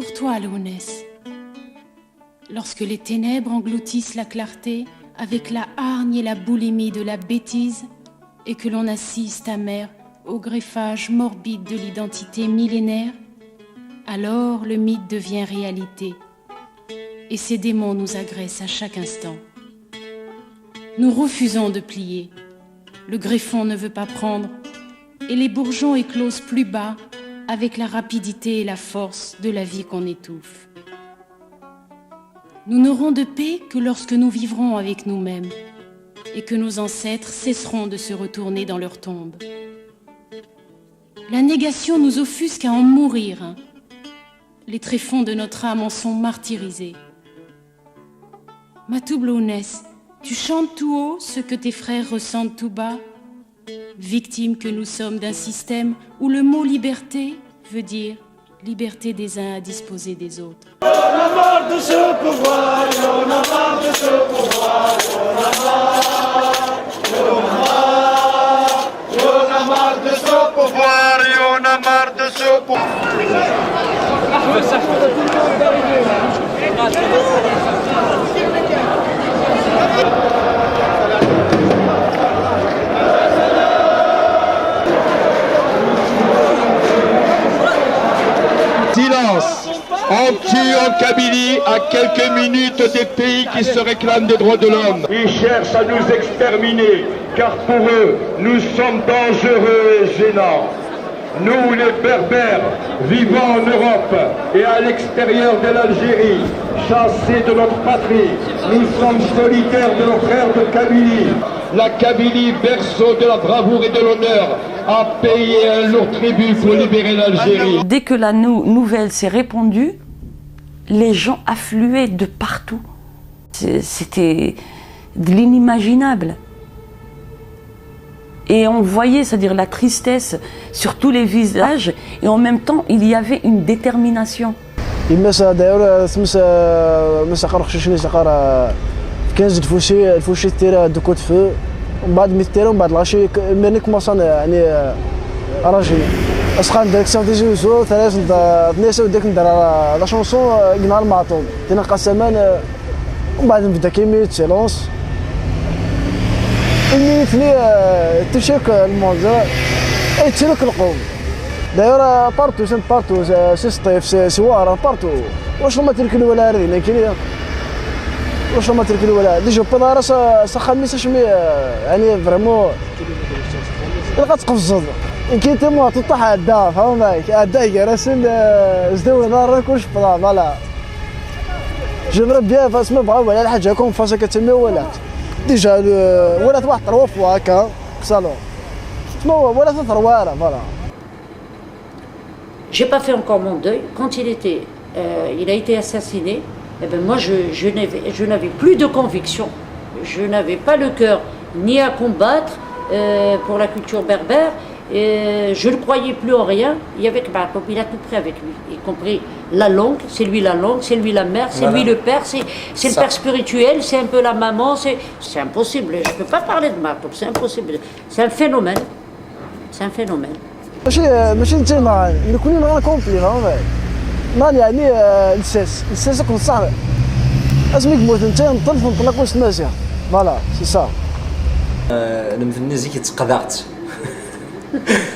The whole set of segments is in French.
pour toi, Lounès. Lorsque les ténèbres engloutissent la clarté avec la hargne et la boulimie de la bêtise, et que l'on assiste amer au greffage morbide de l'identité millénaire, alors le mythe devient réalité, et ces démons nous agressent à chaque instant. Nous refusons de plier, le greffon ne veut pas prendre, et les bourgeons éclosent plus bas avec la rapidité et la force de la vie qu'on étouffe. Nous n'aurons de paix que lorsque nous vivrons avec nous-mêmes et que nos ancêtres cesseront de se retourner dans leur tombe. La négation nous offusque à en mourir. Les tréfonds de notre âme en sont martyrisés. Matoub Lounès, tu chantes tout haut ce que tes frères ressentent tout bas, victimes que nous sommes d'un système où le mot liberté veut dire liberté des uns à disposer des autres. On a marre de ce pouvoir, on a marre de ce pouvoir, on a marre, on a marre de ce pouvoir et on a marre de ce pouvoir. Silence. On tue en Kabylie à quelques minutes des pays qui se réclament des droits de l'homme. Ils cherchent à nous exterminer, car pour eux, nous sommes dangereux et gênants. Nous, les Berbères, vivant en Europe et à l'extérieur de l'Algérie, chassés de notre patrie, nous sommes solitaires de nos frères de Kabylie. La Kabylie, berceau de la bravoure et de l'honneur, a payé un lourd tribut pour libérer l'Algérie. Dès que la nouvelle s'est répandue, les gens affluaient de partout. C'était de l'inimaginable. Et on voyait, c'est-à-dire la tristesse sur tous les visages, et en même temps, il y avait une détermination. كان زيد الفوشي تيرا دوكوت فو ومن بعد ميتيرا ومن بعد الغاشي ماني كومونسا يعني راجل اسخان ديريكسيون دي جوزو ثلاث تنيسا وديك ندير لا شونسون قلنا المعطوم تينا قسمان ومن بعد نبدا كيميت سيلونس الميتني تشيك الموزا اي تشيك القوم دايره بارتو سنت بارتو سي سطيف سي وارا بارتو واش ما تركن ولا هذه كاين واش ما تركن ولا ديجا بنارا خميسه شمي يعني فريمون لقات تقفزض كي تما تطيح عدا فهمت معاك عدا كراسل زدوا نار كلش بلا فوالا جبر بيان فاسما بغاو على الحاجه كون فاسا كتسمي ولات ديجا ولات واحد طروا فوا هكا في صالون شنو ولات ثرواره فوالا. J'ai pas fait encore mon deuil. Quand il a été assassiné, eh ben moi je n'avais plus de conviction. Je n'avais pas le cœur ni à combattre pour la culture berbère. Et je ne croyais plus en rien. Il y avait il a tout pris avec lui, y compris la langue. C'est lui la langue, c'est lui la mère, c'est lui le père, c'est le père spirituel, c'est un peu la maman. C'est impossible. Je ne peux pas parler de Marco, c'est impossible. C'est un phénomène. C'est un phénomène. ماشي انت نكوني معنا كومبلي فهمت مال يعني الساس كون صاحبي اسمك موت انت نطلف نطلق واش المسيح فوالا سي صا انا مثل الناس اللي تقضعت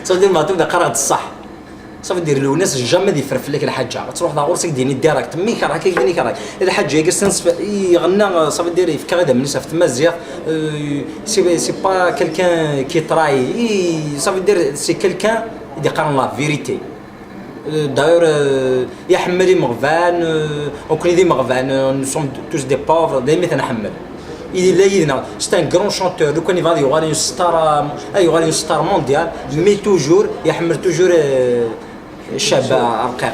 صافي دير معطيو قرات الصح صافي دير له ناس جامي يفرف لك الحاجه تروح لعورسك ديني ديريكت مي كراك كيديني كراك الحاجه جالس يغنى صافي دير يفكر هذا من في تمازيغ سي با كيلكان كي تراي صافي دير سي كيلكان اللي قال لا فيريتي d'ailleurs يحمل مغفان وكل دي مغفان نو سوم توس دي بوفر دايما تنحمل il est là c'est un grand chanteur لو كان يغالي يغالي ستار مونديال مي توجور يحمل توجور شاب رقيق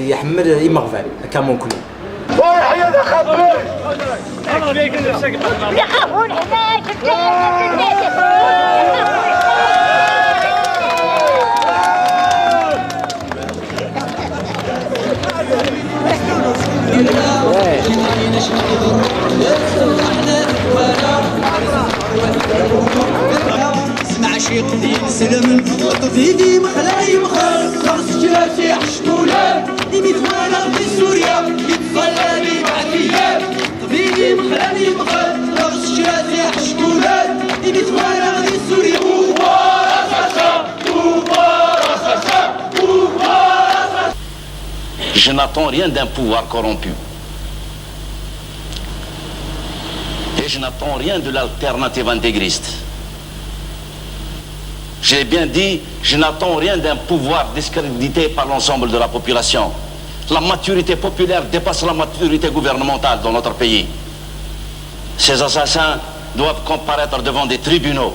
يحمل يمغفل كامون كلي ويحيى ذا خبر يخافون هناك اسمع شي قديم سلم وطفيدي مخلاي مخال خرج جلاسي حشتولان ديمي فوالا Je n'attends rien d'un pouvoir corrompu. Et je n'attends rien de l'alternative intégriste. J'ai bien dit, je n'attends rien d'un pouvoir discrédité par l'ensemble de la population. La maturité populaire dépasse la maturité gouvernementale dans notre pays. Ces assassins doivent comparaître devant des tribunaux.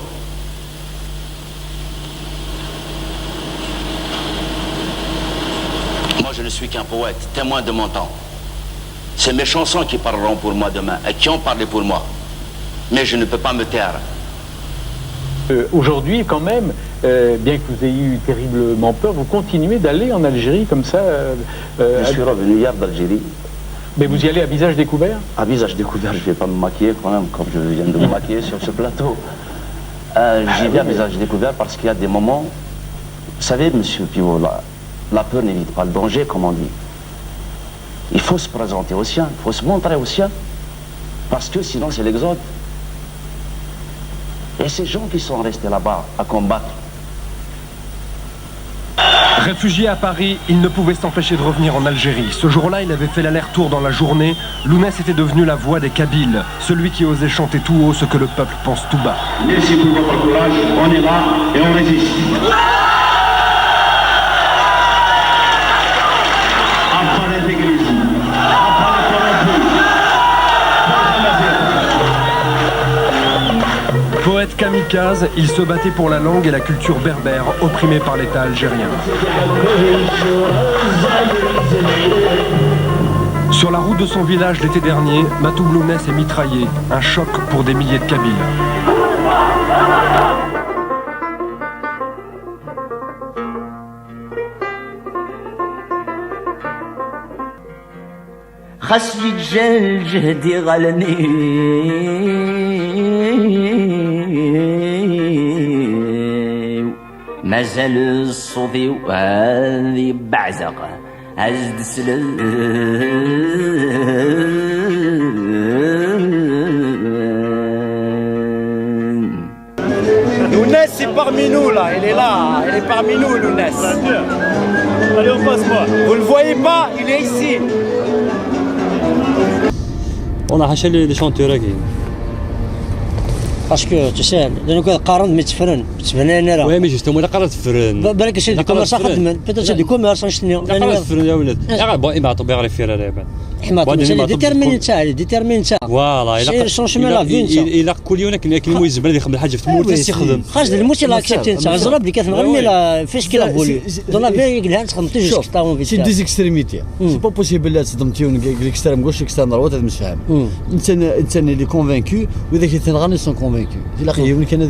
Moi, je ne suis qu'un poète, témoin de mon temps. C'est mes chansons qui parleront pour moi demain et qui ont parlé pour moi. Mais je ne peux pas me taire. Aujourd'hui, quand même, bien que vous ayez eu terriblement peur, vous continuez d'aller en Algérie comme ça Je suis revenu hier d'Algérie. Mais vous y allez à visage découvert? À visage découvert, je ne vais pas me maquiller quand même, comme je viens de me maquiller sur ce plateau. J'y vais à visage découvert parce qu'il y a des moments... Vous savez, monsieur Pivot, la peur n'évite pas le danger, comme on dit. Il faut se présenter aux siens, il faut se montrer aux siens, parce que sinon c'est l'exode. Et ces gens qui sont restés là-bas à combattre. Réfugié à Paris, il ne pouvait s'empêcher de revenir en Algérie. Ce jour-là, il avait fait l'aller-retour dans la journée. Lounès était devenu la voix des Kabyles, celui qui osait chanter tout haut ce que le peuple pense tout bas. Merci pour votre courage, on est là et on résiste. Après l'intégrisme, après le corrompu. Poète kamikaze, il se battait pour la langue et la culture berbère, opprimée par l'État algérien. Sur la route de son village l'été dernier, Matoub Lounès est mitraillé, un choc pour des milliers de Kabyles. خسي جهدي غلني مازال الصوفي وهذه بعزقه عزد سلام Lounès est parmi nous là, il est là, il est parmi nous Lounès. Allez on passe moi. Vous le voyez pas, il est ici. On a haché les chanteurs là. Parce que tu sais, لأنه كذا قارن متفرن تفنان راه. وي مي جوستومون لا قررت تفرن. بالك شي دي كوميرس خدمن، بيتر شي دي كوميرس نشتني. لا قررت تفرن يا ولد. يا بون ما طبيعي غير فيها لا بعد. حماط ديتيرمين تاع ديتيرمين تاع. فوالا إلا شونشمون لا فين تاع. إلا كل يوم كاين الموت الزبل اللي يخدم الحاجة في الموت يخدم. خرج الموت لا اكسبتي نتا زرب اللي كتنغني لا فاش كي لا بولي. دون لا في قالها تخدمتي جوج طاون في سي دي زيكستريميتي سي با بوسيبل لا تصدمتيون ليكستريم غوش ليكستريم دروات هذا مش فاهم الانسان اللي كونفانكو واذا كي تنغني سون كونفانكو الا خيوني كان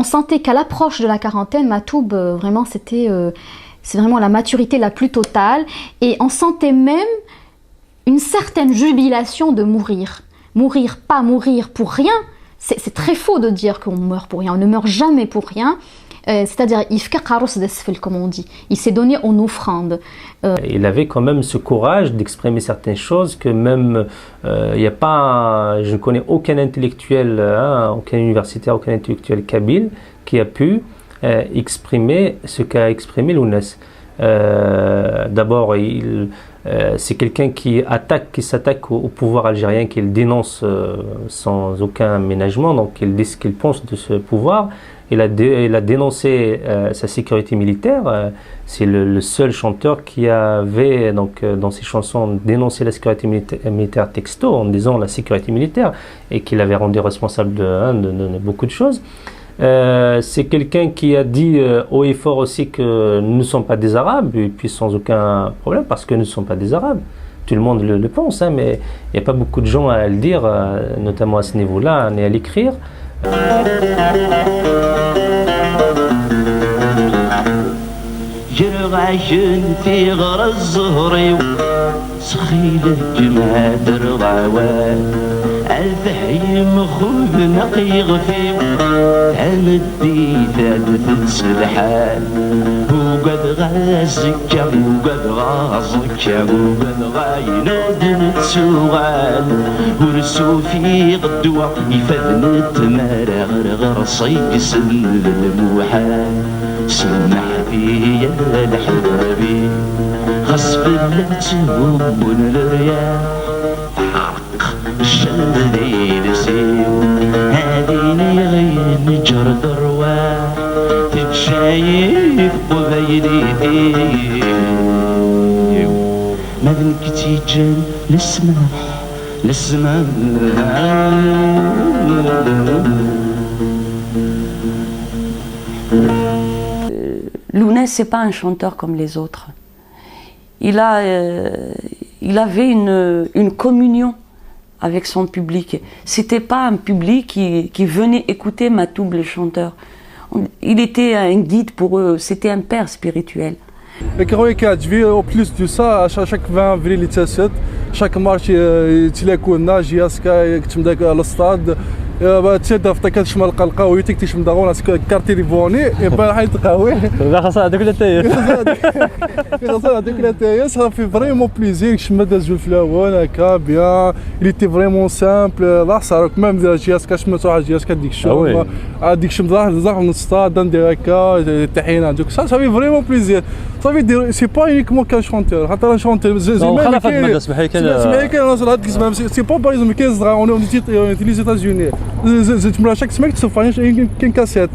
On sentait qu'à l'approche de la quarantaine, Matoub, vraiment, c'est vraiment la maturité la plus totale. Et on sentait même une certaine jubilation de mourir. Mourir, pas mourir pour rien. C'est très faux de dire qu'on meurt pour rien. On ne meurt jamais pour rien. C'est-à-dire, comme on dit. Il s'est donné en offrande. Il avait quand même ce courage d'exprimer certaines choses que même, il n'y a pas, je ne connais aucun intellectuel, aucun universitaire, aucun intellectuel kabyle qui a pu exprimer ce qu'a exprimé Lounès. D'abord, c'est quelqu'un qui s'attaque au pouvoir algérien, qu'il dénonce sans aucun ménagement, donc il dit ce qu'il pense de ce pouvoir. Il a dénoncé sa sécurité militaire. C'est le seul chanteur qui avait donc, dans ses chansons dénoncé la sécurité militaire texto en disant la sécurité militaire et qu'il avait rendu responsable de beaucoup de choses. C'est quelqu'un qui a dit haut et fort aussi que nous ne sommes pas des Arabes, et puis sans aucun problème, parce que nous ne sommes pas des Arabes. Tout le monde le pense, mais il n'y a pas beaucoup de gens à le dire, notamment à ce niveau-là, ni à l'écrire. جرعشن في غر الزهري سخيلة جماد الرعوان الفحيم خوف نقي غفي تمدي ثالث السلحان وقد غازك وقد غازك وقد غاينود نتسوغان ورسو في غدوة يفذن التمار غرصي سن الموحان سمح فيا الحبابي خص بلاتهم ونريا حرق الشادي لسيو هاديني غير نجر دروا تتشايف قبيلي ما بنك تيجان نسمع Lounès, c'est pas un chanteur comme les autres. Il avait une communion avec son public. C'était pas un public qui venait écouter Matoub le chanteur. Il était un guide pour eux, c'était un père spirituel. كروي كتعجبني او بليس دو سا شاك 20 افريل اللي تاسد شاك مارش تيلاكونا جياسكا كتمدا لاستاد تشد في طيكات شمال قلقه ويتكتش من داغون كارتي ريفوني يبقى حيت قهوي لا خاص هذوك لا تايس خاص هذوك لا تايس صافي فريمون بليزير شما داز الفلاوان هكا بيان اللي تي فريمون سامبل لا صارك ميم ديال جياسكا شمات واحد جياسكا ديك الشوم هذيك شمضه نزرع من الستاد ندير هكا التحيين هذوك صافي فريمون بليزير صافي دير سي با يونيكمون كان شونتور حتى انا شونتور زعما فاطمه اسمح لي كان هاد كيسمع سي با باغ اكزومبل كاين زرا اون لي زيتازوني زدت مرا شاك سمعت تصفاني كاين كاسيت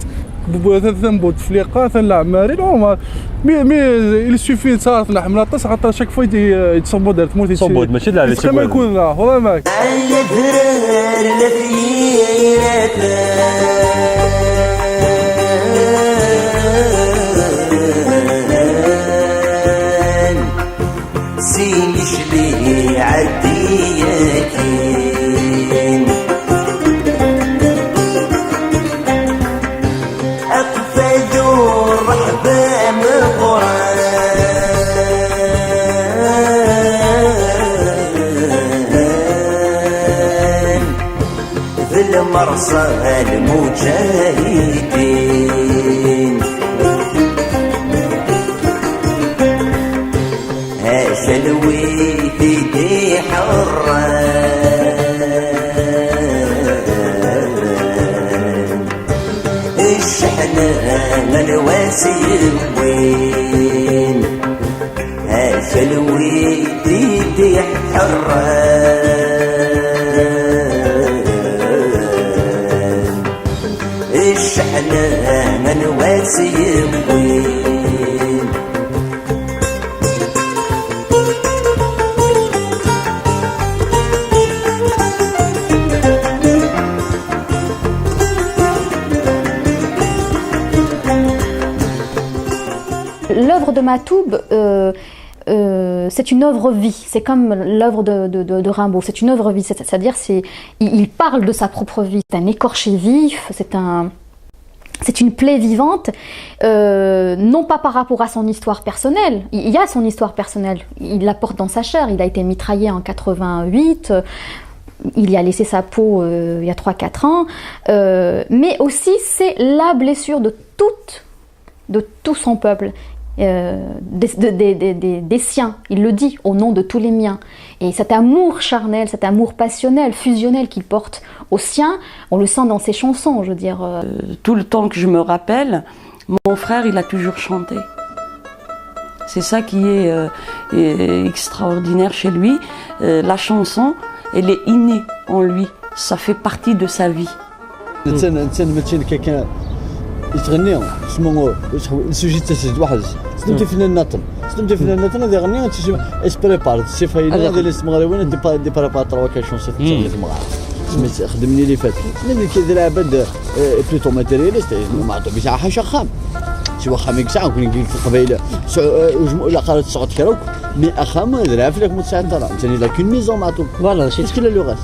ثنبوت فليقه ثنلعب نورمال مي il suffit صارت نحمل الطاس خاطر شاك فوا يتصبوا دارت موت يتصبوا ماشي لعب كما يكون لا والله ماك سيني شبيه عدياكين أقفدوا الرحبة مقران في المرصى المجاهدين شلوي في دي حران الشحنة الواسي وين شلوي في دي حران الشحنة الواسي وين L'œuvre de Matoub, c'est une œuvre vie, c'est comme l'œuvre de Rimbaud, c'est une œuvre vie, c'est-à-dire il parle de sa propre vie, c'est un écorché vif, c'est une plaie vivante, non pas par rapport à son histoire personnelle, il y a son histoire personnelle, il la porte dans sa chair, il a été mitraillé en 88, il y a laissé sa peau il y a 3-4 ans, mais aussi c'est la blessure de tout son peuple. Des siens, il le dit, au nom de tous les miens. Et cet amour charnel, cet amour passionnel, fusionnel qu'il porte aux siens, on le sent dans ses chansons, je veux dire. Tout le temps que je me rappelle, mon frère, il a toujours chanté. C'est ça qui est extraordinaire chez lui. La chanson, elle est innée en lui. Ça fait partie de sa vie. يتغني اسمه السوجي تسجد واحد سلمتي فينا النطن هذا يغني اسبريبار سي فايده ديال الاسمغاويين دي بريباتور كاشون سي سميت خدمني اللي فات اللي كيدير عباد بلوتو ماتيرياليست ما عطو بيش حاجه خام شي واخا ميك ساعه كون قلت القبائل لا قالت 9 كراوك مي اخام درا فيك مو 9 دولار ثاني لا كون ميزون معطوك فوالا شي كلا لوغاس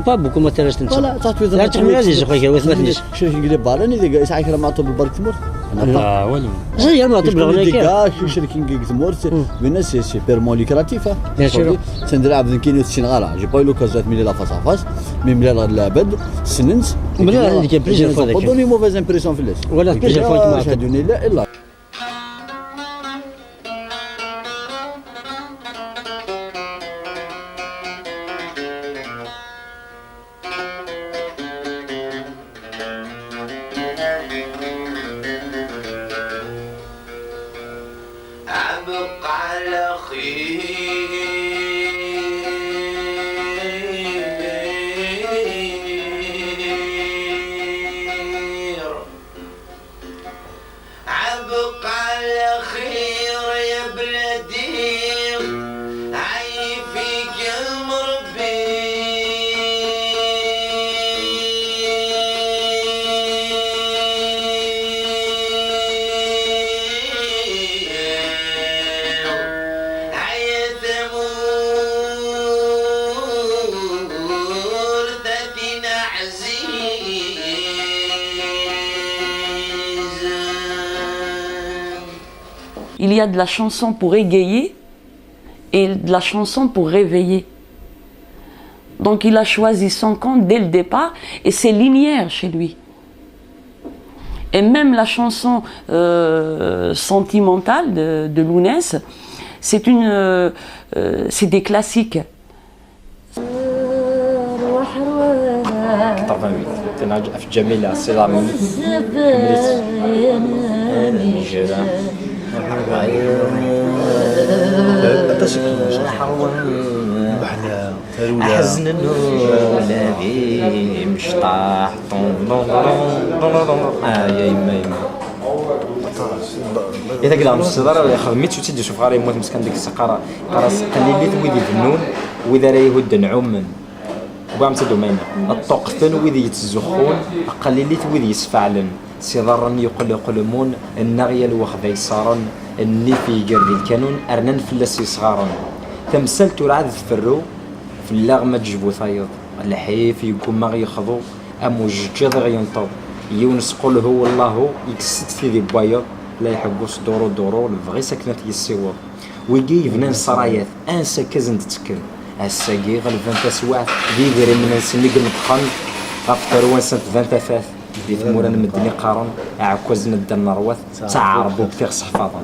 با بوكو ماتيرياليست فوالا تعطي لا تخميازي جو خويا واش ما تنيش شي نقول بالاني ديك ساعه كرا معطو بالبرك تمر لا والو زي ما معطو بالغنى كاع شي شركين كيك تمر بالناس سي بيرمون ليكراتيف بيان سور تندير عبد كاين السينغالا جي با لوكازات ملي لا فاس افاس مي ملي العباد سننت بلا ديك بليزيور فوا داك دوني موفيز امبريسيون في الناس ولا بليزيور فوا شهدوني لا الا Il y a de la chanson pour égayer et de la chanson pour réveiller. Donc il a choisi son camp dès le départ et c'est linéaire chez lui. Et même la chanson sentimentale de Lounès, c'est des classiques. حزن النولابي مشطاح يا يما إذا كذا مستدار ياخذ ميت شو تيجي شوف غير يموت مسكن ديك السقارة قراص قليليت ويدي فنون وإذا راه يهود نعوم وقام تدو ماينا الطوقتن ويدي يتزخون قليليت ويدي يسفعلن سيضرن يقلمون النغية الوخذ يسارن الني في قرد الكانون أرنن فلس يصغارن تمثلت رعد فرو في اللغمة تجبو ثايض الحيف يقوم ما يخضو أمو جد غينطب يونس قول هو الله يكسد في ذي بوايض لا يحبوس دورو لبغي سكنة يسيوض ويجي يفنان صرايات أنسى كزن تتكل الساقي غالبا تسواع ذي ذري من السنق المدخن غفتر وانسان فانتا فاث دي ثمورا مدني قارن أعكوز ندن نروث تعربو بفيغ صحفاظا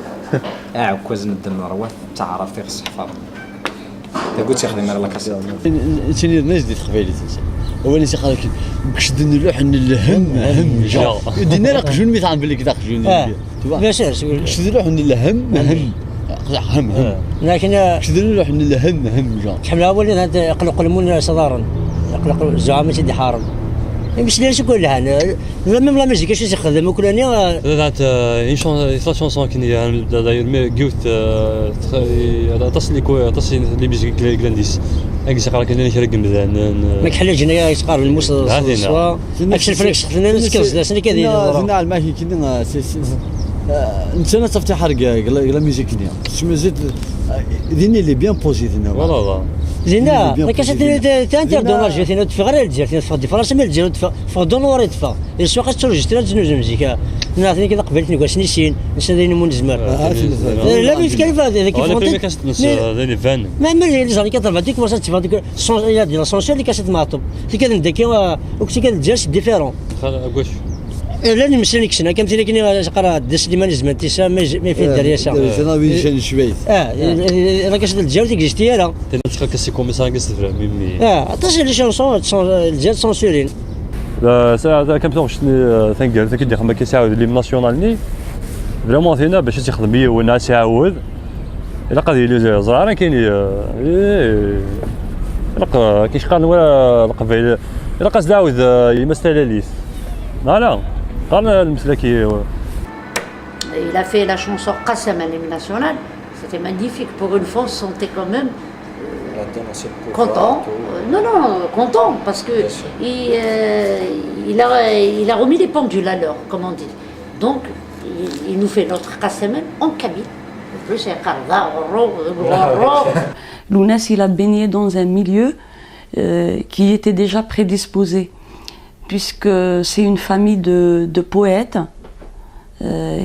أعكوز ندن نروث تعرب فيغ صحفاظا تقول تخدم على كاسيت تاني الناس دي تقبيلي هو اللي قال لك باش نلوح الهم جا دينا لك جون مي تعمل لك داك جون باش نلوح الهم لكن باش نلوح الهم جا شحال اول هذا يقلق المون صدارا يقلق الزعامه تدي حارم باش ليش يقول لها ميم لا ميوزيك اش يخدم وكلاني ذات اون شونسون كي داير مي قوت تصلي لي ميوزيك كلانديس اكس قال كان نشرك مزان ما كحل جنايه يسقر الموس سوا اكثر فريق شفنا نسكز سنه كذي زنا الماهي كنا نتسنى تفتح حرق لا ميوزيك كنيا شنو زيد ديني لي بيان بوزيتينا فوالا زينا ما كاش تانتر دوماج جاتينا تفغ غير الجزائر تفغ ديفرنس من الجزائر تفغ دونوري تفغ السواق تسولج ترى تنوز مزيكا نعرفني كذا قبلت نقول سنيسين نسدين من زمر لا يتكلف هذا كيف فان ما ملي زاني كتر هذيك واش تفغ ديك الصونصيه ديال الصونصيه اللي كاسات معطب اللي كان داكي وكنتي كتجالس ديفيرون واش لا نمسلك سنه كمثل كني قرا سليمان زمان تيسا ما في الدريه سا انا وين شويه انا كاش الجزائر تيجي لا تنتخل كاسي كوميسار كيستفرا ميمي عطاش لي شونسون الجزائر سونسورين لا كم تنقش ثانكير كيدير خما كيساعد لي ناسيونال ني فريمون فينا باش تخدم هي والناس يعاود الا قضيه لي زراره كاين الا كيشقال ولا القبيله الا قاصد عاود يمثل ليس لا قال المسلكي. Il a fait la chanson Qassam à l'hymne national, c'était magnifique. Pour une fois, on se sentait quand même content. Content, parce que il a remis les pendules à l'heure, comme on dit. Donc, il nous fait notre Qassam en kabyle. En plus, c'est Karda, Lounès, il a baigné dans un milieu qui était déjà prédisposé, puisque c'est une famille de poètes,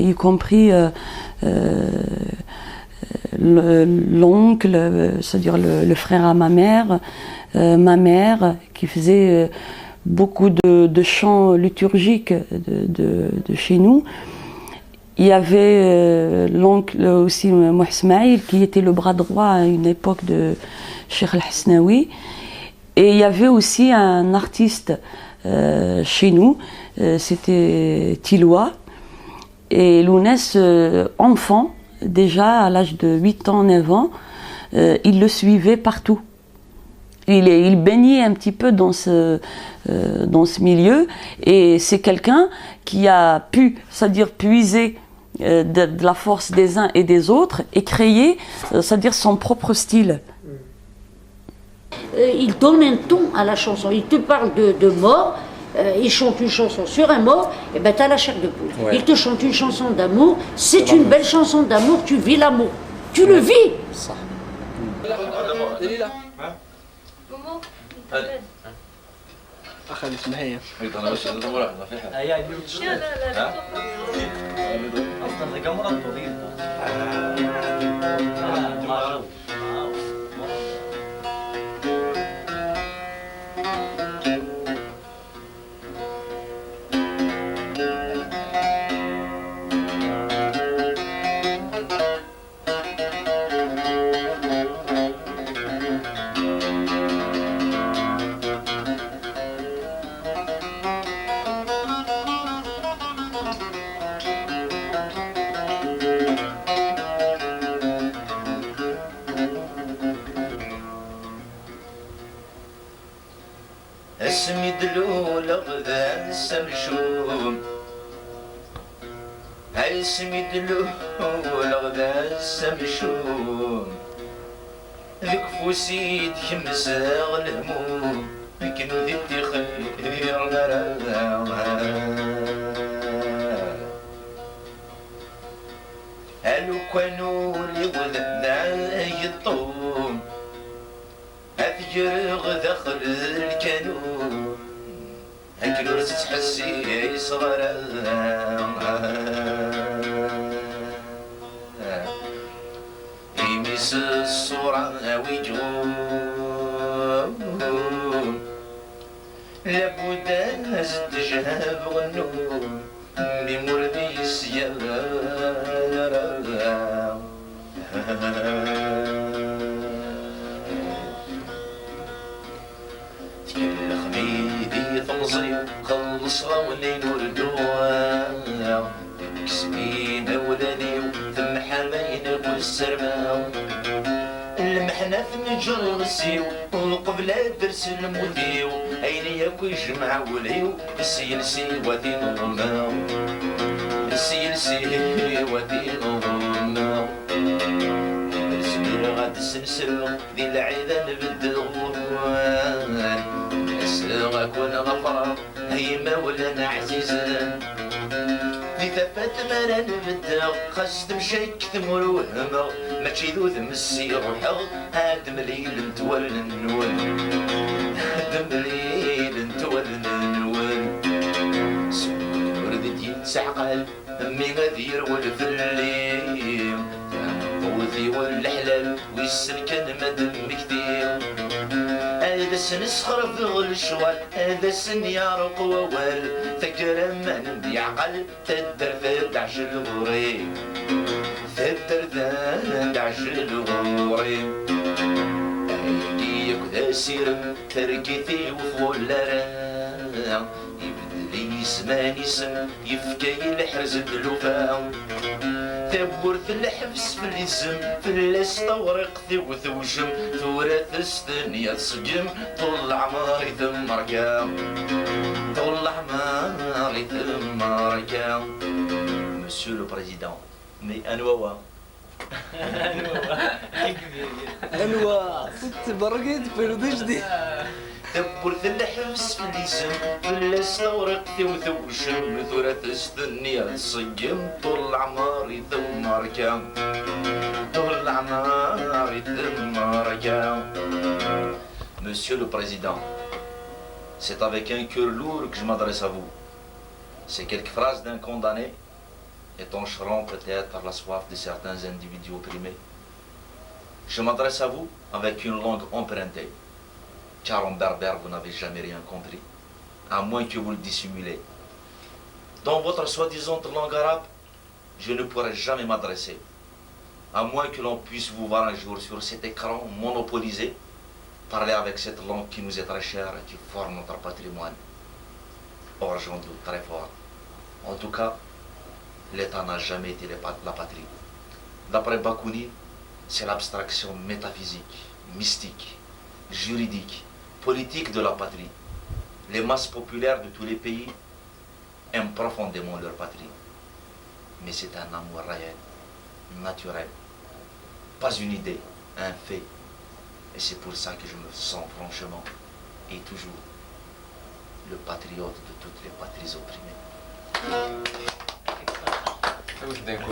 y compris l'oncle, c'est-à-dire le frère à ma mère qui faisait beaucoup de chants liturgiques de chez nous. Il y avait l'oncle aussi Mouhsmaïl qui était le bras droit à une époque de Cheikh Al-Hasnaoui. Et il y avait aussi un artiste chez nous, c'était Tiloua. Et Lounès, enfant, déjà à l'âge de 8 ans, 9 ans, il le suivait partout. Il baignait un petit peu dans ce milieu, et c'est quelqu'un qui a pu, c'est-à-dire puiser de la force des uns et des autres et créer, c'est-à-dire son propre style. Il donne un ton à la chanson. Il te parle de mort, il chante une chanson sur un mort, et ben t'as la chair de poule. Ouais. Il te chante une chanson d'amour, c'est une belle chanson d'amour, tu vis l'amour. Tu le vis. Ça. اخذت معايا اسمي دلول غدا السمشوم اسمي دلول غدا السمشوم ذيك فوسيد خمسة الهموم لكن ذيتي خير قالوا كانوا لي ولدنا يطوم أذكر غدخل الكانون هكذا تحسي صغرا يمس الصورة ويجوم لابد أزد جهاب غنوم بمردي السيارة خميدي تمزري خلصها ولين وردوها كسبين ولاني ثم حرمين والسرما المحنة في نجر غسيو وقبل درس الموديو أين ياكو يجمع وليو السيلسي ودين ظلماو السيلسي ودين ظلماو السمير غاد السلسل ذي العيدان بالدغوان السلغة كون غفرة هي مولانا عزيزا ذي ثبت مران بالدغ خاص مشيك ثمور وهمه ماشي ذو ذمسي روحه هاد مليل نتول النول هاد مليل نتول النول سمك ورد دين سعقال أمي غدير والفليل وذي والحلال ويسلكن مدم كثير هذا سنسخر في غلشوال هذا سن يارق ووال فكر من بيعقل تدر ذا دعش الغريب تدر ذا دعش الغريب أيديك ذا سيرم تركتي وفولارا يبدلي اسمان اسم يفكي الحرز بلوفا تبورث الحبس في الاسم في الاسطا ورقتي وثوشم ثورة الثانية سجم طول عماري ثم ركام طول عماري ثم ركام Monsieur le Président, mais Anouawa انواع ست برقد في الضجدي تبورث الحبس في الاسم في الاسطا ورقتي وثوشم ثورة الثانية سجم طول عماري ثم ركام طول عماري ثم ركام Monsieur le Président, c'est avec un cœur lourd que je m'adresse à vous. Ces quelques phrases d'un condamné étancheront peut-être la soif de certains individus opprimés. Je m'adresse à vous avec une langue empruntée, car en berbère vous n'avez jamais rien compris, à moins que vous le dissimulez. Dans votre soi-disant langue arabe, je ne pourrai jamais m'adresser, à moins que l'on puisse vous voir un jour sur cet écran monopolisé, parler avec cette langue qui nous est très chère et qui forme notre patrimoine. Or, j'en doute très fort. En tout cas, l'État n'a jamais été la patrie. D'après Bakounine, c'est l'abstraction métaphysique, mystique, juridique, politique de la patrie. Les masses populaires de tous les pays aiment profondément leur patrie. Mais c'est un amour réel, naturel, pas une idée, un fait. Et c'est pour ça que je me sens franchement et toujours le patriote de toutes les patries opprimées.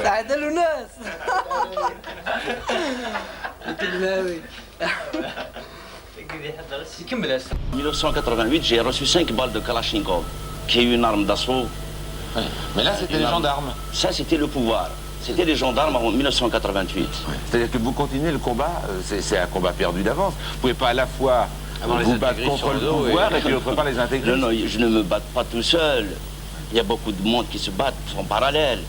سعد الناس En 1988, j'ai reçu 5 balles de Kalachnikov, qui est une arme d'assaut. Mais là, c'était les gendarmes. Ça, c'était le pouvoir. C'était les gendarmes en 1988. C'est-à-dire que vous continuez le combat, c'est un combat perdu d'avance. Vous ne pouvez pas à la fois vous battre contre le pouvoir et puis d'autre part les intégrer. Non, je ne me bats pas tout seul. Il y a beaucoup de monde qui se battent en parallèle.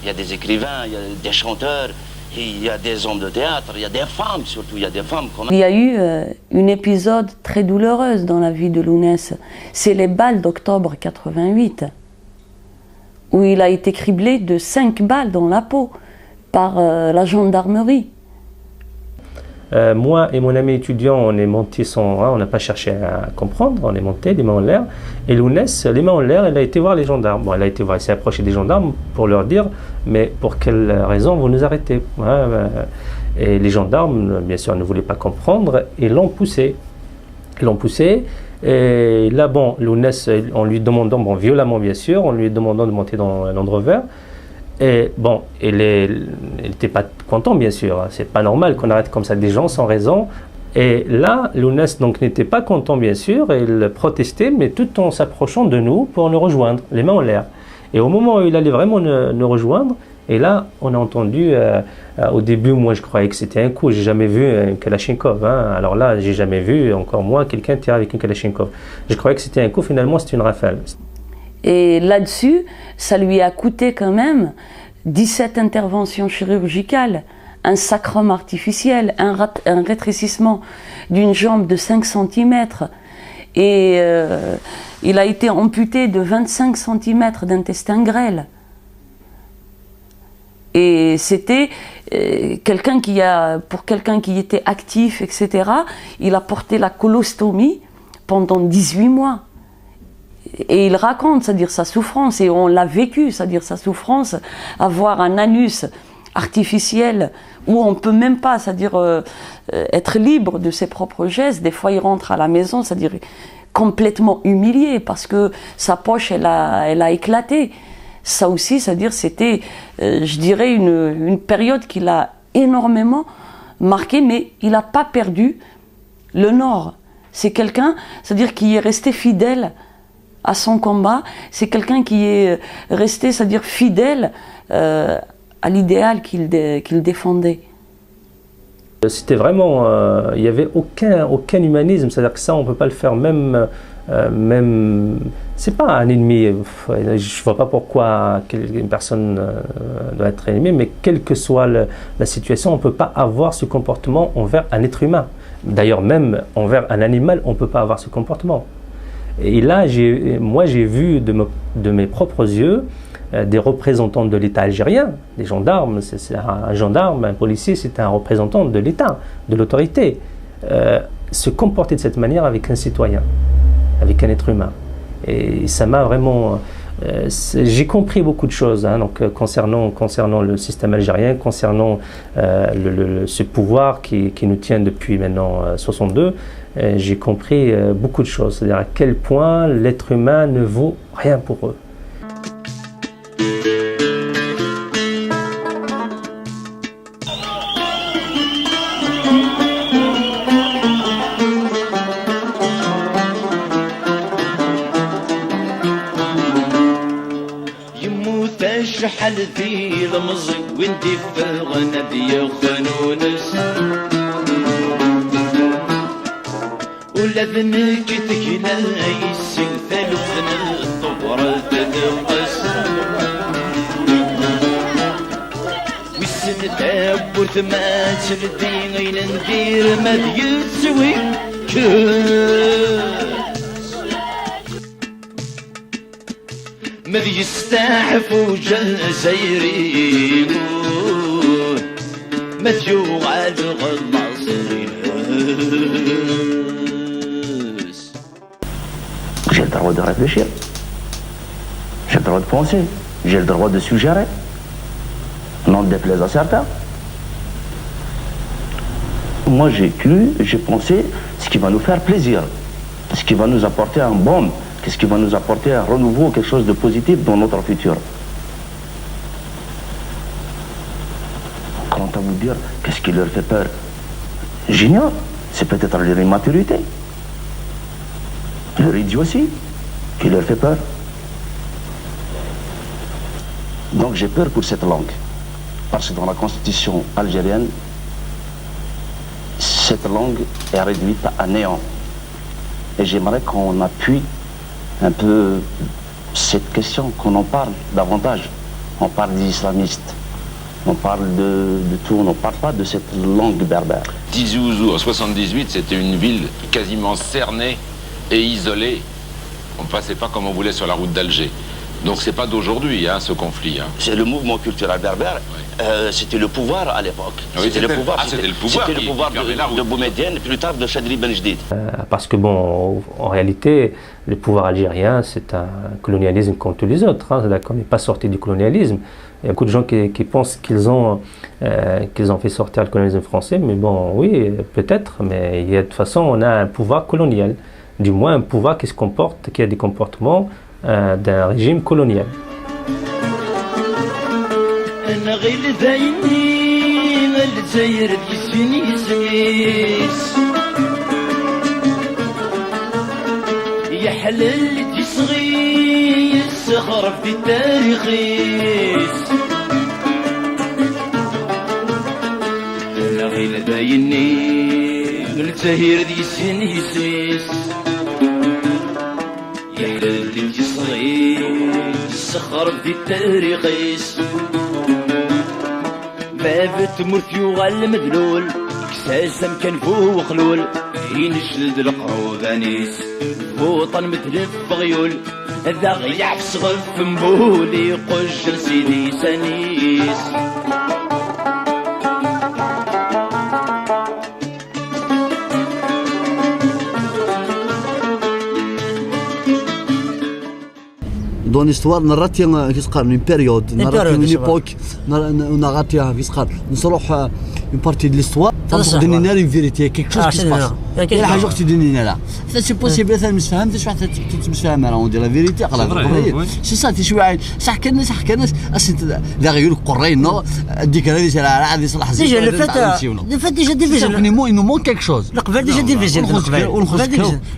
Il y a des écrivains, il y a des chanteurs, il y a des hommes de théâtre, il y a des femmes surtout, il y a des femmes quand même. Il y a eu un épisode très douloureuse dans la vie de Lounès. C'est les balles d'octobre 88, où il a été criblé de 5 balles dans la peau par la gendarmerie. Moi et mon ami étudiant, on est monté on n'a pas cherché à comprendre, on est monté les mains en l'air. Et Lounès, les mains en l'air, elle a été voir les gendarmes. Bon, elle s'est approchée des gendarmes pour leur dire, mais pour quelle raison vous nous arrêtez? Et les gendarmes, bien sûr, ne voulaient pas comprendre et l'ont poussé. Et là, bon, Lounès, en lui demandant, bon, violemment bien sûr, en lui demandant de monter dans un Land Rover. Et bon, elle n'était pas contente, bien sûr. C'est pas normal qu'on arrête comme ça des gens sans raison. Et là, Lounès donc n'était pas content, bien sûr. Elle protestait, mais tout en s'approchant de nous pour nous rejoindre, les mains en l'air. Et au moment où il allait vraiment nous rejoindre, et là, on a entendu, au début, moi je croyais que c'était un coup. J'ai jamais vu un Kalachnikov. Alors là, j'ai jamais vu, encore moins, quelqu'un tirer avec une Kalachnikov. Je croyais que c'était un coup, finalement, c'était une rafale. Et là-dessus, ça lui a coûté quand même 17 interventions chirurgicales, un sacrum artificiel, un rétrécissement d'une jambe de 5 cm. Et il a été amputé de 25 cm d'intestin grêle. Et c'était pour quelqu'un qui était actif, etc., il a porté la colostomie pendant 18 mois. Et il raconte, c'est-à-dire sa souffrance, et on l'a vécu, c'est-à-dire sa souffrance, avoir un anus artificiel où on ne peut même pas, c'est-à-dire être libre de ses propres gestes. Des fois, il rentre à la maison, c'est-à-dire complètement humilié parce que sa poche, elle a éclaté. Ça aussi, c'est-à-dire c'était, je dirais, une période qui l'a énormément marqué, mais il n'a pas perdu le nord. C'est quelqu'un, c'est-à-dire qui est resté fidèle à son combat, c'est quelqu'un qui est resté, c'est-à-dire fidèle à l'idéal qu'il défendait. C'était vraiment, il n'y avait aucun humanisme, c'est-à-dire que ça on ne peut pas le faire même c'est pas un ennemi, je ne vois pas pourquoi une personne doit être ennemi, mais quelle que soit la situation, on ne peut pas avoir ce comportement envers un être humain. D'ailleurs même envers un animal, on ne peut pas avoir ce comportement. Et là, moi j'ai vu de mes propres yeux des représentants de l'État algérien, des gendarmes, c'est un gendarme, un policier, c'est un représentant de l'État, de l'autorité, se comporter de cette manière avec un citoyen, avec un être humain. Et ça m'a vraiment... j'ai compris beaucoup de choses donc, concernant le système algérien, concernant ce pouvoir qui nous tient depuis maintenant 62. J'ai compris beaucoup de choses, c'est-à-dire à quel point l'être humain ne vaut rien pour eux. شحال ذي المزق وندي فغنا ذي خنونس ولا ذنك تكلا يسن ثالثنا الطبرة تنقص والسن تابو ثمان سلدين غين ندير ما يسوي مذ يستعفو جزائري ما تجوع الغلاص J'ai le droit de réfléchir. J'ai le droit de penser. J'ai le droit de suggérer. N'en déplaise à certains. Moi j'ai cru, j'ai pensé ce qui va nous faire plaisir, ce qui va nous apporter un baume, ce qui va nous apporter un renouveau, quelque chose de positif dans notre futur. Quant à vous dire, qu'est-ce qui leur fait peur? J'ignore. C'est peut-être leur immaturité, leur idiotie qui leur fait peur. Donc j'ai peur pour cette langue, parce que dans la constitution algérienne, cette langue est réduite à néant. Et j'aimerais qu'on appuie un peu cette question, qu'on en parle davantage. On parle des islamistes, on parle de tout, on ne parle pas de cette langue berbère. Tizi Ouzou, en 78, c'était une ville quasiment cernée et isolée. On ne passait pas comme on voulait sur la route d'Alger. Donc c'est pas d'aujourd'hui, hein, ce conflit. Hein. C'est le mouvement culturel berbère, c'était le pouvoir à l'époque. Oui, c'était le pouvoir, c'était le pouvoir de Boumedienne et plus tard de Chadri Ben Jdid. Parce que bon, en réalité, le pouvoir algérien, c'est un colonialisme comme tous les autres. Hein, on n'est pas sorti du colonialisme. Il y a beaucoup de gens qui pensent qu'ils ont fait sortir le colonialisme français, mais bon, oui, peut-être, mais de toute façon, on a un pouvoir colonial. Du moins, un pouvoir qui a des comportements d'un régime colonial. سخر في التاريخيس باب تمرت يغال مذلول كساسم كان فوق خلول ينشلد القعود انيس بوطن متلف غيول ذا غيعف صغف مبولي قج سيدي سنيس Dans l'histoire, narratif une période, une époque, une partie de l'histoire. تدنينا لي فيريتي كيك شوز كي باس كاين حاجه اختي تدنينا لا سي بوسيبل مثلا مسفهم تاش واحد تمسفهم راه ندير لا فيريتي خلاص سي صا تي شويه صح كان ناس لا غير قرينا ديك هذه عادي صلاح زين ديجا لو فات ديجا ديفيجن il nous manque quelque chose القبل ديجا ديفيجن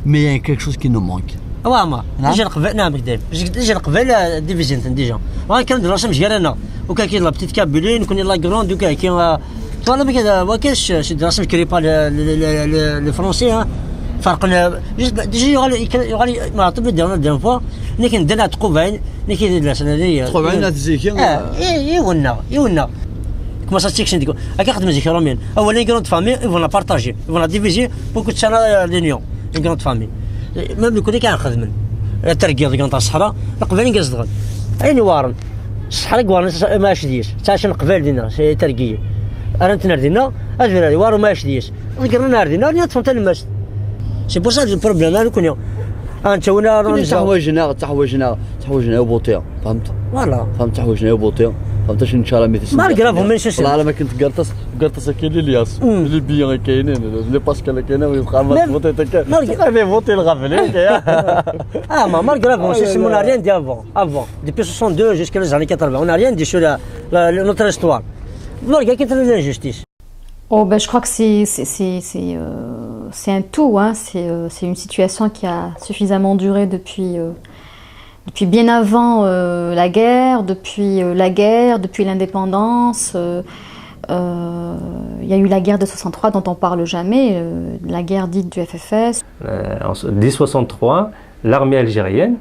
مي quelque chose qui nous manque واما ديجا القبل نعم كدير ديجا القبل ديفيجن ديجا كان دراسه مش قال انا وكان كاين لا بتيت كابولين كون لا كروند وكاين فوالا كذا ما كاينش شي دراسه كري با لي فرونسي فرقنا ديجا يغالي ما عطيو دير فوا لكن درنا تقوبين لكن لا سنه دي تقوبين تزيكي يونا كما ساتيكشن ديكو هكا خدم زيك رومين اولا كروند فامي فون بارطاجي فون ديفيزي بوكو تشانا لونيون كروند فامي ميم يكون كاع خدمن الترقيض كان تاع الصحراء قبل نقصدغ عيني وارن الصحراء وارن ماشي ديش تاع قبل دينا ترقيه أنت نردينا أجمل وارو ماشي ديش ذكرنا نردينا نيا تفهمت المس سي بور سا البروبليم هذا كونيو أنت ونا تحوجنا بوطيا فهمت فوالا فهمت تحوجنا بوطيا فهمت شنو ان شاء الله مثل ما كرافهم من شي والله ما كنت قرطس كاين الياس لي بيان كاينين لي باسكال كاينين ويبقى فوتي تاك ما فوتي الغافلين ما كرافهم سي مون ريان دي افون ديبي 62 جوسكا لي زاني 80 اون ريان دي سو نوتر استوار Oh ben, je crois que c'est un tout, hein. C'est une situation qui a suffisamment duré depuis bien avant la guerre, depuis l'indépendance. Il y a eu la guerre de 63 dont on parle jamais, la guerre dite du FFS. Dès 63, l'armée algérienne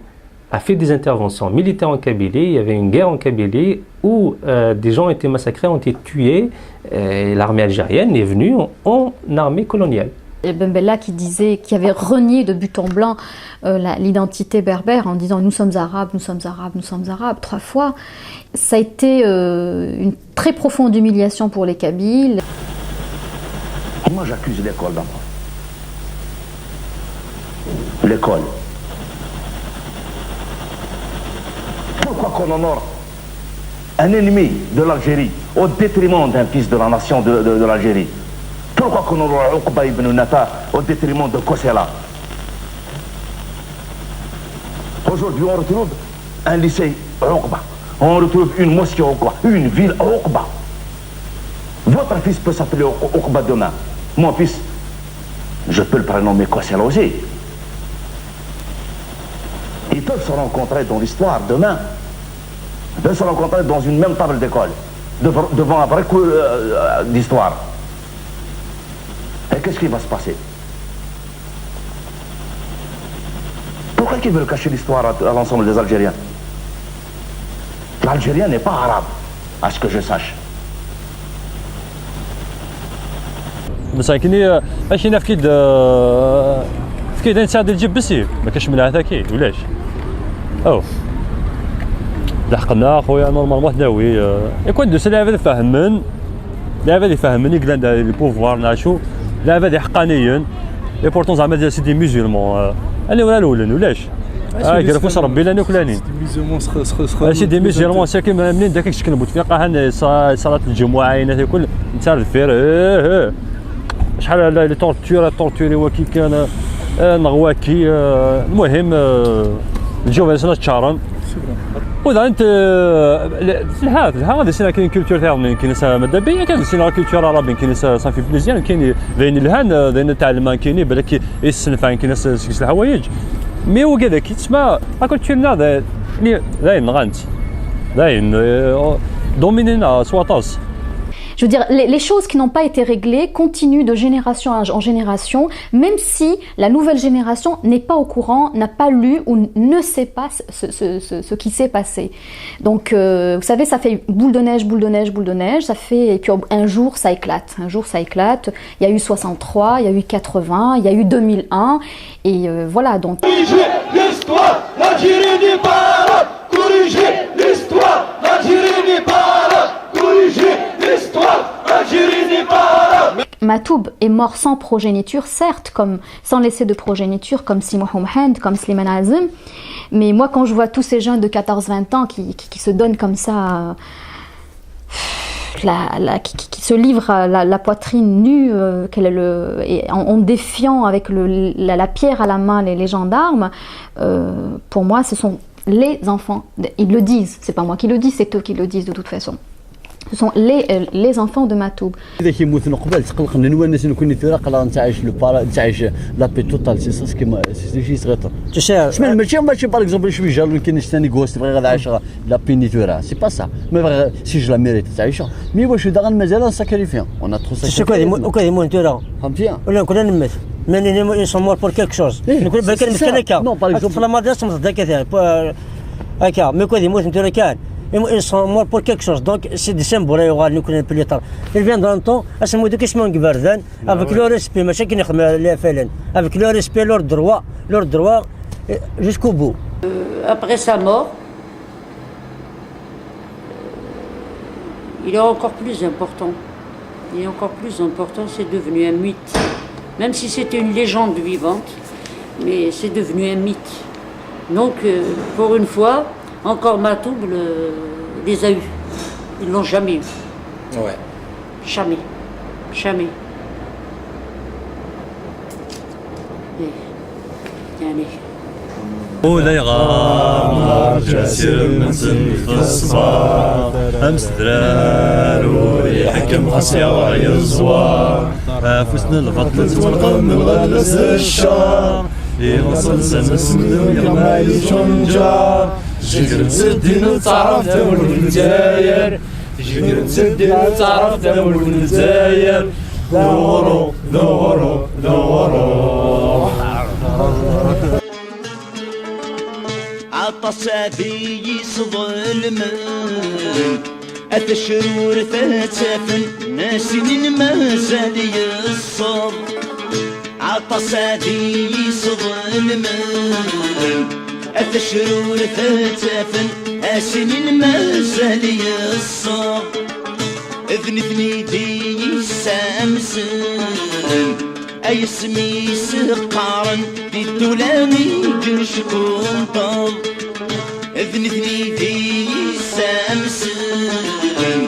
a fait des interventions militaires en Kabylie. Il y avait une guerre en Kabylie où des gens étaient massacrés, ont été tués. Et l'armée algérienne est venue en armée coloniale. Et Ben Bella qui avait renié de but en blanc l'identité berbère en disant nous sommes arabes, nous sommes arabes, nous sommes arabes 3 fois. Ça a été une très profonde humiliation pour les Kabyles. Moi, j'accuse l'école d'abord. L'école. Pourquoi qu'on honore un ennemi de l'Algérie au détriment d'un fils de la nation de l'Algérie? Pourquoi qu'on honore Oqba ibn Nata au détriment de Kossela? Aujourd'hui, on retrouve un lycée Oqba. On retrouve une mosquée Oqba, une ville Oqba. Votre fils peut s'appeler Oqba demain. Mon fils, je peux le prénommer Kossela aussi. Ils peuvent se rencontrer dans l'histoire demain. Ils peuvent se rencontrer dans une même table d'école, devant un vrai cours d'histoire. Et qu'est-ce qui va se passer? Pourquoi ils veulent cacher l'histoire à l'ensemble des Algériens? L'Algérien n'est pas arabe, à ce que je sache. بس كايني ماشي هنا في كيد نساعد الجيب بسيف ما كاش من هذا كاين ولاش او لحقنا خويا نورمالمون حناوي يكون دوس لعبه فهمن لعبه اللي فهمني كلا لي بوفوار نعشو لعبه اللي حقانيين اي بورتون زعما سي دي ميزيلمون انا ولا الاولين ولاش قال فاش ربي لاني كلاني ماشي دي ميزيلمون ساكن منين داك الشكل بوتفيقه هنا صلاه الجمعه عينات كل انت الفير شحال لي طورتوري وكي كان نغواكي المهم الجو سنه تشارن وإذا أنت الها هذا سنة كاين كولتور تاعنا كاين ماده بيا كاين سنة كولتور عربي كاين صافي بليزيان كاين ذاين الهان ذاين تعلم كاين بالك يسنفع كاين سكس الحوايج مي هو كذا كي تسمع كولتورنا ذاين غانت ذاين دومينينا سواطاس. Je veux dire, les choses qui n'ont pas été réglées continuent de génération en génération, même si la nouvelle génération n'est pas au courant, n'a pas lu ou ne sait pas ce qui s'est passé. Donc, vous savez, ça fait boule de neige, boule de neige, boule de neige, ça fait, et puis un jour ça éclate. Un jour ça éclate. Il y a eu 63, il y a eu 80, il y a eu 2001, et voilà, donc... Corriger l'histoire, l'Algérie n'est pas arabe. Corriger l'histoire, l'Algérie n'est pas arabe. Corriger l'histoire, l'Algérie n'est pas arabe. Matoub est mort sans progéniture, certes, sans laisser de progéniture, comme Simoh Mohamed, comme Slimane Azem. Mais moi, quand je vois tous ces jeunes de 14-20 ans qui se donnent comme ça, qui se livrent la poitrine nue, et en défiant avec la pierre à la main les gendarmes, pour moi, ce sont les enfants. Ils le disent, c'est pas moi qui le dis, c'est eux qui le disent de toute façon. Ce sont les enfants de Matoub. إذا كيموتوا قبل تقلق نوا الناس اللي كوني ثورة قال نتعايش نتعايش لا بي توتال سي سا كيما سي شي صغير. شمال ماشي باغ اكزومبل شويه جالو كاين ثاني غوست بغى غادي عايش لا بينيتورا سي با سا ما بغى سي جو لا ميريت تعيشها مي واش داغ مازال ساكريفيان اون ا ترو ساكريفيان وكاين مونتورا فهمتي ولا كنا نمت ماني ils sont morts pour quelque chose نقول بالك المسكين هكا في المدرسه مصدق كثير هكا مي كون يموت نتورا كان ils sont morts pour quelque chose, donc c'est des symboles, ils viennent dans le temps, avec le respect, avec le respect, leurs droits, jusqu'au bout. Après sa mort, il est encore plus important. Il est encore plus important, c'est devenu un mythe. Même si c'était une légende vivante, mais c'est devenu un mythe. Donc, pour une fois, encore Matoub les a eus. Ils ne l'ont jamais eu. Ouais. Jamais. Jamais. يعني ولا يغار جاسر من سنف الصبار امس درار ويحكم خاصيا وعي الزوار فوسنا البطل والقم الغلس الشار يوصل سنس من يغمالي شنجار جير نسدين تعرف تمر الجزائر جير نسدين تعرف تمر الجزائر دورو دورو دورو عطس ذي ظلمن الشرور فتافن ناسين ما زال يصب عطس ذي ظلمن الشرور فتافن ناسين ما زال يصب اذنبني ذي السامسن أي اسمي سقارن دي الدولامي كشكون طب اذنثني دي سامسن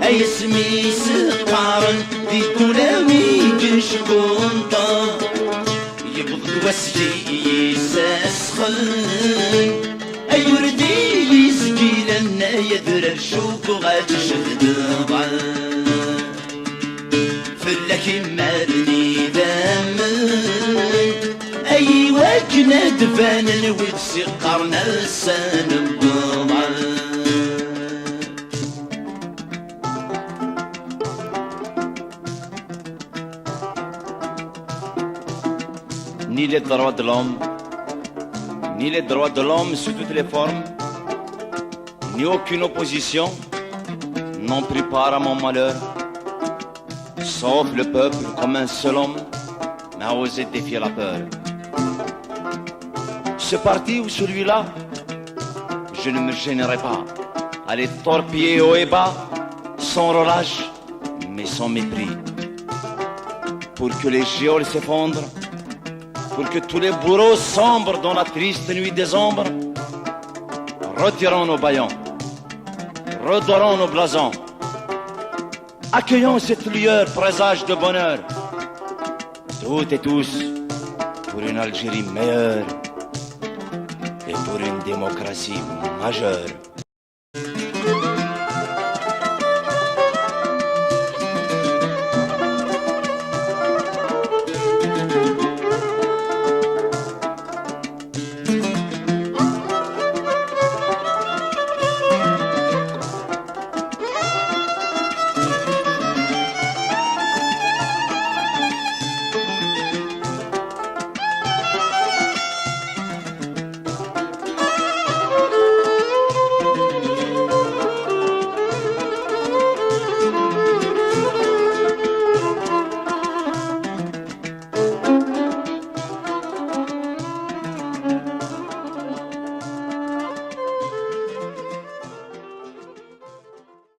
أي اسمي سقارن دي الدولامي كشكون طب يبغض وسجي ساسخن أي وردي يزكي لنا يدر الشوك وغاتشد ضعن فلك مارني دامن أي وجنا دفانا ويدسي قرنا لسان الضمعن Ni les droits de l'homme, ni les droits de l'homme sous toutes les formes, ni aucune opposition n'ont pris part à mon malheur, sauf le peuple comme un seul homme n'a osé défier la peur. Ce parti ou celui-là, je ne me gênerai pas à les torpiller haut et bas, sans relâche, mais sans mépris, pour que les géoles s'effondrent, pour que tous les bourreaux sombrent dans la triste nuit des ombres. Retirons nos bâillons, redorons nos blasons, accueillons cette lueur présage de bonheur, toutes et tous pour une Algérie meilleure et pour une démocratie majeure.